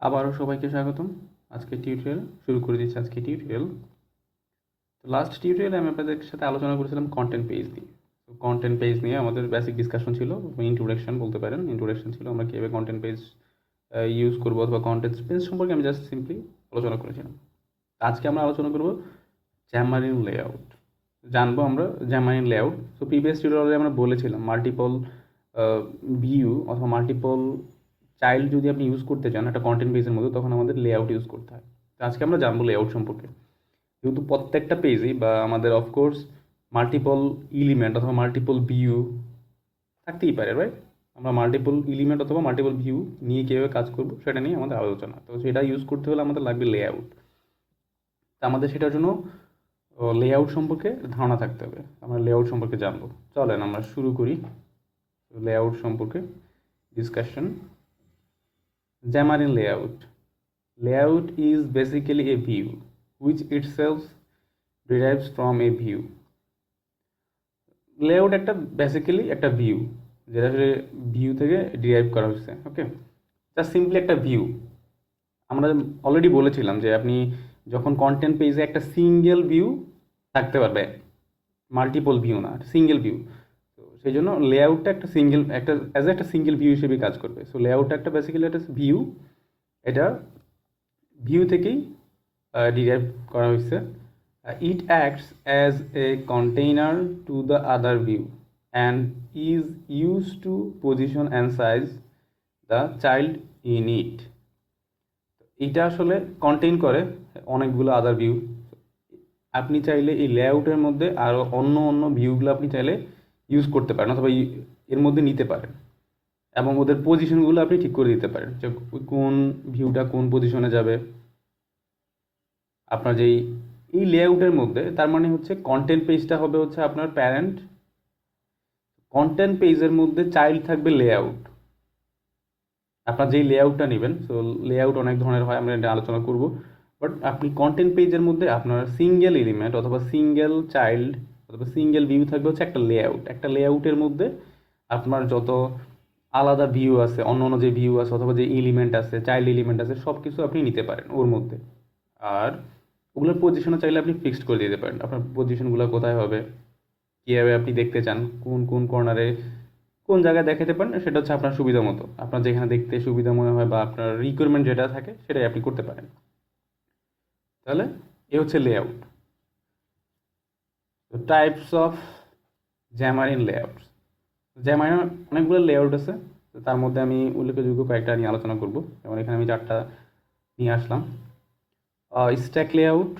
আবারও সবাইকে স্বাগতম। আজকে টিউটোরিয়াল শুরু করে দিচ্ছি। আজকে টিউটোরিয়াল তো লাস্ট টিউটোরিয়ালে আমি আপনাদের সাথে আলোচনা করেছিলাম কন্টেন্ট পেজ নিয়ে। তো কন্টেন্ট পেজ নিয়ে আমাদের বেসিক ডিসকাশন ছিল, ইন্ট্রোডাকশন বলতে পারেন। ইন্ট্রোডাকশন ছিল আমরা কীভাবে কন্টেন্ট পেজ ইউজ করবো অথবা কন্টেন্ট পেজ সম্পর্কে আমি জাস্ট সিম্পলি আলোচনা করেছিলাম। আজকে আমরা আলোচনা করব জ্যামারিন লেআউট। জানবো আমরা জ্যামারিন লেআউট। তো প্রিভিয়াস টিউটোরিয়ালে আমরা বলেছিলাম মাল্টিপল ভিউ অথবা মাল্টিপল চাইল্ড যদি আপনি ইউজ করতে চান একটা কন্টেন্ট পেজের মধ্যে, তখন আমাদের লেআউট ইউজ করতে হয়। তো আজকে আমরা জানবো লেআউট সম্পর্কে। যেহেতু প্রত্যেকটা পেজেই বা আমাদের অফকোর্স মাল্টিপল এলিমেন্ট অথবা মাল্টিপল ভিউ থাকতেই পারে, রাইট? আমরা মাল্টিপল এলিমেন্ট অথবা মাল্টিপল ভিউ নিয়ে কীভাবে কাজ করবো সেটা নিয়ে আমাদের আলোচনা। তো সেটা ইউজ করতে হলে আমাদের লাগবে লেআউট। তো আমাদের সেটার জন্য লেআউট সম্পর্কে ধারণা থাকতে হবে। আমরা লেআউট সম্পর্কে জানবো। চলেন আমরা শুরু করি লেআউট সম্পর্কে discussion. Xamarin Layout. Layout is basically a view which itself derives from a view. Layout একটা বেসিক্যালি একটা ভিউ, যেটা আসলে ভিউ থেকে ডিরাইভ করা হচ্ছে। ওকে, জাস্ট সিম্পলি একটা ভিউ। আমরা অলরেডি বলেছিলাম যে আপনি যখন কন্টেন্ট পেজে একটা সিঙ্গেল ভিউ থাকতে পারবে, মাল্টিপল ভিউ না, সিঙ্গেল ভিউ। তো সেই জন্য লেআউটটা একটা সিঙ্গেল একটা সিঙ্গেল ভিউ হিসেবে কাজ করবে। সো লেআউটটা একটা বেসিক্যালি একটা ভিউ, এটা ভিউ থেকেই ডিরাইভ করা হয়েছে। ইট acts as a container to the other view and is use to position and size the child in it. এটা আসলে কন্টেইন করে অনেকগুলো আদার ভিউ। আপনি চাইলে এই লেআউটের মধ্যে আরও অন্য ভিউগুলো আপনি চাইলে ইউজ করতে পারেন অথবা এর মধ্যে নিতে পারেন, এবং ওদের পজিশনগুলো আপনি ঠিক করে দিতে পারেন যে কোন ভিউটা কোন পজিশনে যাবে আপনার যেই এই লেআউটের মধ্যে। তার মানে হচ্ছে কন্টেন্ট পেজটা হবে হচ্ছে আপনার প্যারেন্ট, কন্টেন্ট পেজের মধ্যে চাইল্ড থাকবে লেআউট। আপনার যেই লেআউটটা নেবেন, সো লেআউট অনেক ধরনের হয়, আমরা এটা আলোচনা করব। বাট আপনি কন্টেন্ট পেজের মধ্যে আপনার সিঙ্গেল এলিমেন্ট অথবা সিঙ্গেল চাইল্ড অথবা সিঙ্গেল ভিউ থাকবে হচ্ছে একটা লেআউট। একটা লেআউটের মধ্যে আপনার যত আলাদা ভিউ আছে, অন্য যে ভিউ আছে অথবা যে এলিমেন্ট আছে, চাইল্ড এলিমেন্ট আছে, সব কিছু আপনি নিতে পারেন ওর মধ্যে। আর ওগুলোর পজিশনও চাইলে আপনি ফিক্সড করে দিতে পারেন। আপনার পজিশনগুলো কোথায় হবে, কীভাবে আপনি দেখতে চান, কোন কর্নারে কোন জায়গায় দেখাতে পারেন, সেটা হচ্ছে আপনার সুবিধা মতো। আপনার যেখানে দেখতে সুবিধা মনে হয় বা আপনার রিকোয়ারমেন্ট যেটা থাকে সেটাই আপনি করতে পারেন। তাহলে এ হচ্ছে লেআউট। তো টাইপস অফ জ্যামারিন লেআউটস। জ্যামারিন অনেকগুলো লেআউট আছে, তো তার মধ্যে আমি উল্লেখযোগ্য কয়েকটা নিয়ে আলোচনা করব। যেমন এখানে আমি 4টা নিয়ে আসলাম। Stack layout,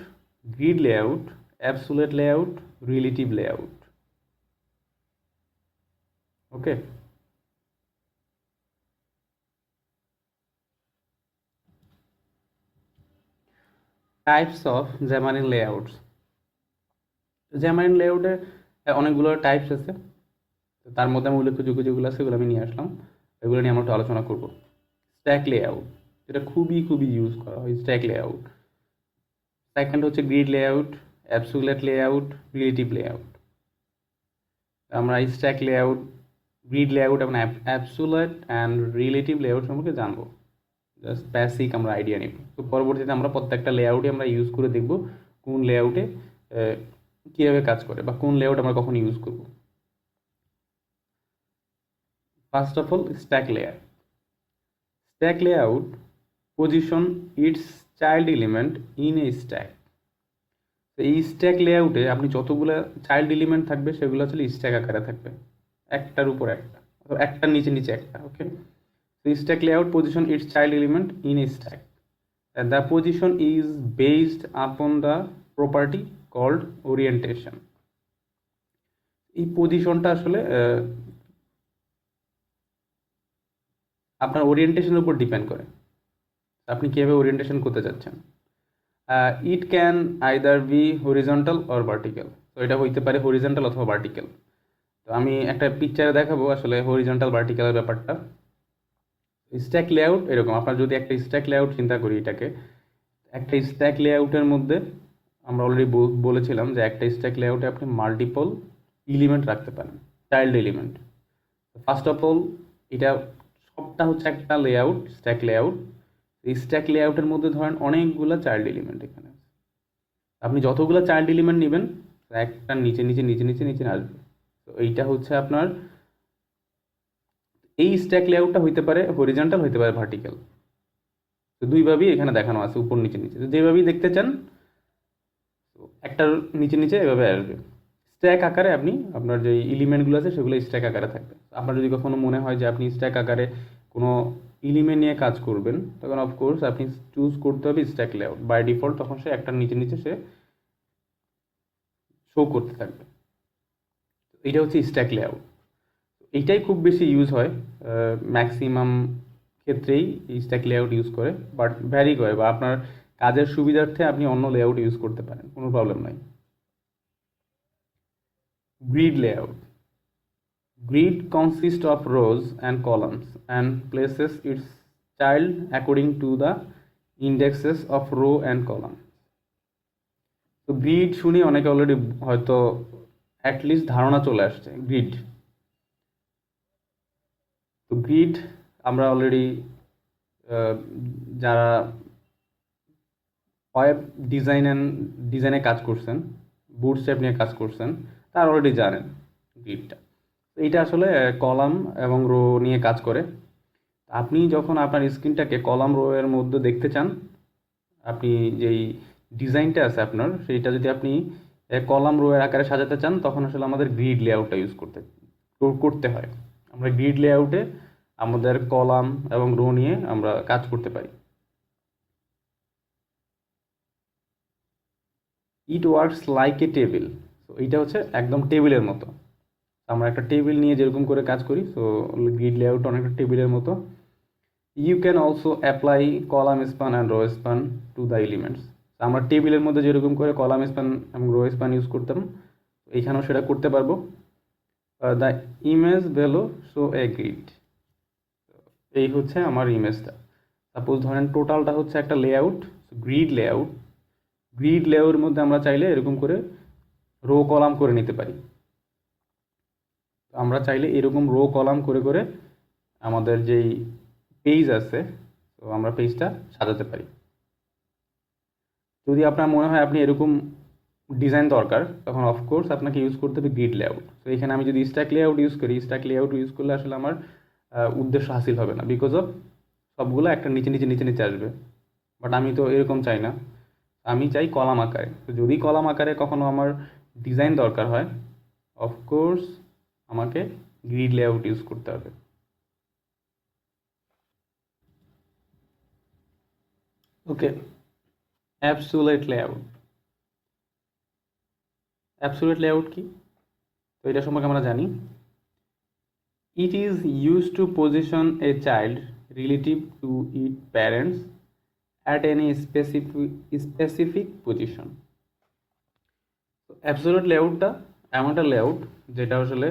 grid layout, absolute layout, relative layout. Okay, types of Xamarin layouts. Xamarin লেআউটে অনেকগুলো টাইপস আছে, তো তার মধ্যে আমি উল্লেখযোগ্য যেগুলো আছে সেগুলো আমি নিয়ে আসলাম। এগুলো নিয়ে আমরা একটু আলোচনা করব। স্ট্যাক লেআউট, যেটা খুবই ইউজ করা হয়, স্ট্যাক লেআউট। সেকেন্ড হচ্ছে grid layout, absolute layout, relative layout. আমরা স্ট্যাক লেআউট, গ্রিড লেআউট এবং অ্যাবসোলিউট অ্যান্ড রিলেটিভ লেআউট সম্পর্কে জানবো। জাস্ট বেসিক আমরা আইডিয়া নিব। তো পরবর্তীতে আমরা প্রত্যেকটা লেআউটে আমরা ইউজ করে দেখব কোন লেআউটে কীভাবে কাজ করে বা কোন লেআউট আমরা কখন ইউজ করব। First of all, stack layer. Stack layout position it's child element in a stack. এই স্ট্যাক লেআউটে আপনি যতগুলো চাইল্ড এলিমেন্ট থাকবে সেগুলো আসলে স্ট্যাক আকারে থাকবে, একটার উপর একটা, একটার নিচে একটা। ওকে, so stack layout position its child element in a stack. The position is based upon the property called orientation. এই পজিশনটা আসলে আপনার ওরিয়েন্টেশনের উপর ডিপেন্ড করে, আপনি কীভাবে ওরিয়েন্টেশন করতে চাচ্ছেন। It can either be horizontal or vertical. তো এটা হইতে পারে হরিজন্টাল অথবা ভার্টিক্যাল। তো আমি একটা পিকচারে দেখাবো আসলে হরিজন্টাল ভার্টিক্যালের ব্যাপারটা। স্ট্যাক লেআউট এরকম, আপনার যদি একটা স্ট্যাক লেআউট চিন্তা করি, এটাকে একটা স্ট্যাক লেআউটের মধ্যে আমরা অলরেডি বলেছিলাম যে একটা স্ট্যাক লেআউটে আপনি মাল্টিপল এলিমেন্ট রাখতে পারেন, child element. First of all এটা সবটা হচ্ছে একটা লেআউট, স্ট্যাক লেআউট। এই স্ট্যাক লেআউটের মধ্যে ধরেন অনেকগুলো চাইল্ড এলিমেন্ট এখানে আছে। আপনি যতগুলো চাইল্ড এলিমেন্ট নেবেন একটা নিচে নিচে নিচে নিচে নিচে আসবে। তো এইটা হচ্ছে আপনার এই স্ট্যাক লেআউটটা হইতে পারে হরিজন্টাল, হইতে পারে ভার্টিক্যাল। তো দুইভাবেই এখানে দেখানো আছে, উপর নিচে নিচে। তো যেভাবেই দেখতে চান একটার নিচে নিচে এভাবে আসবে। স্ট্যাক আকারে আপনি আপনার যে এলিমেন্টগুলো আছে সেগুলো স্ট্যাক আকারে থাকবে। আপনার যদি কখনো মনে হয় যে আপনি স্ট্যাক আকারে কোনো এলিমেন্ট নিয়ে কাজ করবেন, তখন অফকোর্স আপনি চুজ করতে হবে স্ট্যাক লেআউট। বাই ডিফল্ট তখন সে একটার নিচে নিচে সে শো করতে থাকবে। এইটা হচ্ছে স্ট্যাক লেআউট। এইটাই খুব বেশি ইউজ হয়, ম্যাক্সিমাম ক্ষেত্রেই স্ট্যাক লেআউট ইউজ করে, বাট ভ্যারি করে, বা আপনার কাজের সুবিধার্থে আপনি অন্য লেআউট ইউজ করতে পারেন, কোনো প্রবলেম নাই। Grid layout. Grid consists of rows and columns and places its child according to the indexes of row and column. তো গ্রিড শুনি অনেকে অলরেডি হয়তো অ্যাটলিস্ট ধারণা চলে আসছে গ্রিড। তো গ্রিড আমরা অলরেডি যারা ওয়েব ডিজাইনে কাজ করছেন, বুটস্ট্র্যাপ নিয়ে কাজ করছেন, তারা অলরেডি জানেন গ্রিডটা। এইটা আসলে কলাম এবং রো নিয়ে কাজ করে। আপনি যখন আপনার স্ক্রিনটাকে কলাম রো এর মধ্যে দেখতে চান, আপনি যেই ডিজাইনটা আছে আপনার, সেইটা যদি আপনি কলাম রো এর আকারে সাজাতে চান, তখন আসলে আমাদের গ্রিড লেআউটটা ইউজ করতে হয়। আমরা গ্রিড লেআউটে আমাদের কলাম এবং রো নিয়ে আমরা কাজ করতে পারি। It works like a table. তো এইটা হচ্ছে একদম টেবিলের মতো। আমরা একটা টেবিল নিয়ে যেরকম করে কাজ করি, সো গ্রিড লেআউট অনেকটা টেবিলের মতো। You can also apply column span and row span to the elements. আমরা টেবিলের মধ্যে যেরকম করে কলাম স্প্যান এবং রো স্প্যান ইউজ করতাম, এইখানেও সেটা করতে পারবো। The image value show a grid. এই হচ্ছে আমার ইমেজটা। সাপোজ ধরেন টোটালটা হচ্ছে একটা লেআউট, গ্রিড লেআউট। গ্রিড লেআউটের মধ্যে আমরা চাইলে এরকম করে রো কলাম করে নিতে পারি। আমরা চাইলে এরকম রো কলাম করে করে আমাদের যেই পেজ আছে, তো আমরা পেজটা সাজাতে পারি। যদি আপনার মনে হয় আপনি এরকম ডিজাইন দরকার, তখন অফকোর্স আপনাকে ইউজ করতে হবে গ্রিড লেআউট। তো এখানে আমি যদি স্ট্যাক লেআউট ইউজ করি, স্ট্যাক লেআউট ইউজ করলে আসলে আমার উদ্দেশ্য হাসিল হবে না, বিকজ অফ সবগুলো একটা নিচে নিচে নিচে নিচে আসবে। বাট আমি তো এরকম চাই না, আমি চাই কলাম আকারে। তো যদি কলাম আকারে কখনো আমার ডিজাইন দরকার হয়, অফকোর্স আমাকে গ্রিড লেআউট ইউজ করতে হবে। Okay, absolute layout. Absolute layout কি? তো এটা সম্পর্কে আমরা জানি, it is use to position a child relative to it parents at any specific position. Absolute লেআউটটা এমন একটা লেআউট যেটা আসলে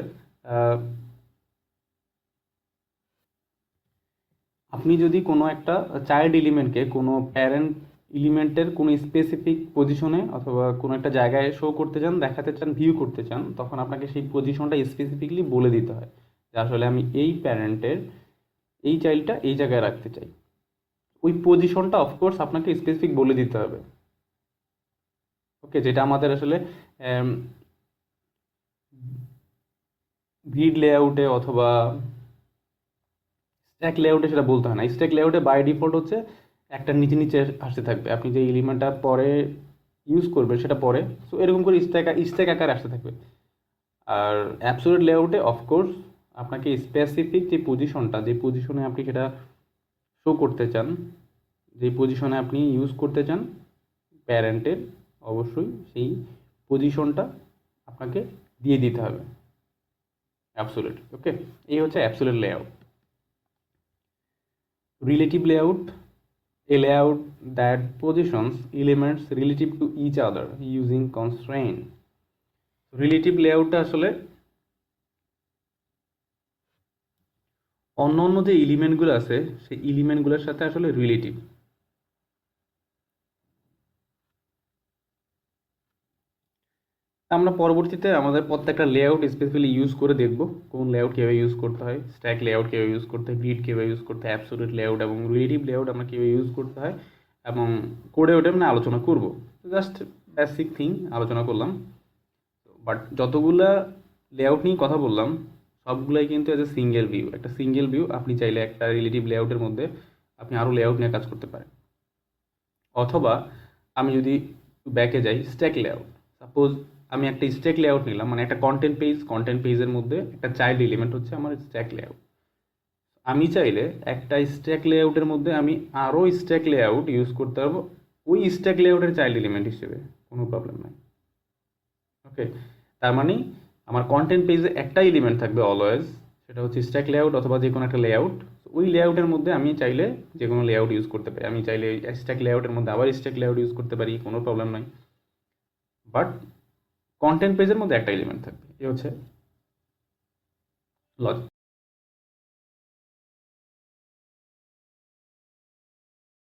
আপনি যদি কোনো একটা চাইল্ড এলিমেন্টকে কোনো প্যারেন্ট এলিমেন্টের কোনো স্পেসিফিক পজিশনে অথবা কোনো একটা জায়গায় শো করতে চান, দেখাতে চান, ভিউ করতে চান, তখন আপনাকে সেই পজিশনটা স্পেসিফিকলি বলে দিতে হয় যে আসলে আমি এই প্যারেন্টের এই চাইল্ডটা এই জায়গায় রাখতে চাই। ওই পজিশনটা অফকোর্স আপনাকে স্পেসিফিক বলে দিতে হবে। ওকে, যেটা আমাদের আসলে গ্রিড লেআউটে অথবা স্ট্যাক লেআউটে সেটা বলতে হয় না। স্ট্যাক লেআউটে বাই ডিফল্ট হচ্ছে একটা নিচে নিচে আসতে থাকবে, আপনি যে এলিমেন্টটা পরে ইউজ করবেন সেটা পরে, সো এরকম করে স্ট্যাক আকারে আসতে থাকবে। আর অ্যাবসোলিউট লেআউটে অফকোর্স আপনাকে স্পেসিফিক যে পজিশনটা, যে পজিশনে আপনি সেটা শো করতে চান, যে পজিশনে আপনি ইউজ করতে চান প্যারেন্টের, অবশ্যই সেই পজিশনটা আপনাকে দিয়ে দিতে হবে অ্যাবসোলিউট। ওকে, এই হচ্ছে absolute layout. Relative layout, a layout that positions elements relative to each other using constraint. Relative layout আসলে অন্য অন্য যে এলিমেন্টগুলো আছে সেই এলিমেন্টগুলোর সাথে আসলে রিলেটিভ। আমরা পরবর্তীতে আমাদের প্রত্যেকটা লেআউট স্পেসিফিকলি ইউজ করে দেখব কোন লেআউট কীভাবে ইউজ করতে হয়, স্ট্যাক লেআউট কীভাবে ইউজ করতে হয়, গ্রিড কীভাবে ইউজ করতে হয়, অ্যাবসোলিউট লেআউট এবং রিলেটিভ লেআউট আমরা কীভাবে ইউজ করতে হয় এবং কোডে ওটা আমরা আলোচনা করব। জাস্ট বেসিক থিং আলোচনা করলাম। বাট যতগুলা লেআউট নিয়ে কথা বললাম সবগুলাই কিন্তু এজ এ সিঙ্গেল ভিউ, একটা সিঙ্গেল ভিউ। আপনি চাইলে একটা রিলেটিভ লেআউটের মধ্যে আপনি আরও লেআউট নিয়ে কাজ করতে পারেন। অথবা আমি যদি ব্যাকে যাই, স্ট্যাক লেআউট, সাপোজ আমি একটা স্ট্যাক লেআউট নিলাম, মানে একটা কন্টেন্ট পেজের মধ্যে একটা চাইল্ড এলিমেন্ট হচ্ছে আমার স্ট্যাক লেআউট। আমি চাইলে একটা স্ট্যাক লেআউটের মধ্যে আমি আরও স্ট্যাক লেআউট ইউজ করতে পারবো ওই স্ট্যাক লেআউটের চাইল্ড এলিমেন্ট হিসেবে, কোনো প্রবলেম নাই। ওকে, তার মানে আমার কন্টেন্ট পেজে একটা এলিমেন্ট থাকবে অলওয়েজ, সেটা হচ্ছে স্ট্যাক লেআউট অথবা যে কোনো একটা লেআউট। ওই লেআউটের মধ্যে আমি চাইলে যে কোনো লেআউট ইউজ করতে পারি। আমি চাইলে স্ট্যাক লেআউটের মধ্যে আবার স্ট্যাক লেআউট ইউজ করতে পারি, কোনো প্রবলেম নাই। বাট কন্টেন্ট পেজের মধ্যে একটা এলিমেন্ট থাকবে, এই হচ্ছে লজিক।